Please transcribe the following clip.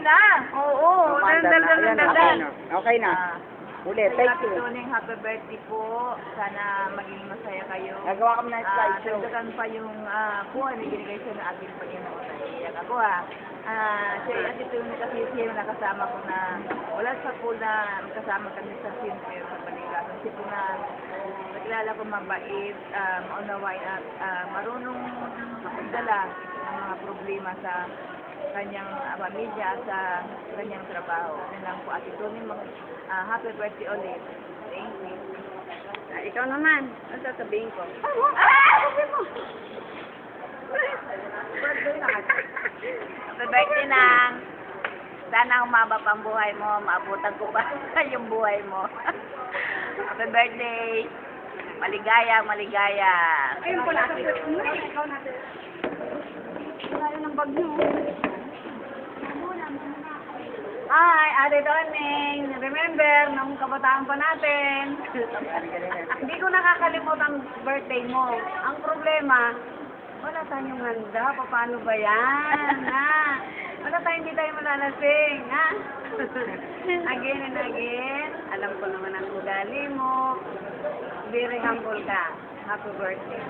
na. Oo. Okay na. Okay na. Ulit, thank Happy you. Tuning, happy birthday po. Sana maging masaya kayo. Nagawa kami ng slideshow. Dagdagan pa yung buhay na binigay siya ng ating Panginoon. Yan ako siya yung Ate Tuning kasi siya yung nakasama ko na wala sa pool na kasama kami sa center sa Balikat. Kasi po na nakilala ko mabait, maunawain at marunong magdala ng mga problema sa kanyang pamilya sa kanyang trabaho. Yan lang po, Ate Tuning, happy birthday ulit. Thank you. Ikaw naman, ano sasabihin ko? Happy birthday nang. Sana humaba pa ang buhay mo, maabutan ko pa yung buhay mo. Happy birthday. Maligaya, maligaya. Ayun pala, ikaw natin. Wala yun ang bag niyo. Hi, Ate Doning. Remember, nung kabataan pa natin. Hindi ko nakakalimut ang birthday mo. Ang problema, wala tayong handa. Paano ba yan? Wala tayong hindi tayo malalasing. Again and again. Alam ko naman ang ugali mo. Very humble ka. Happy birthday.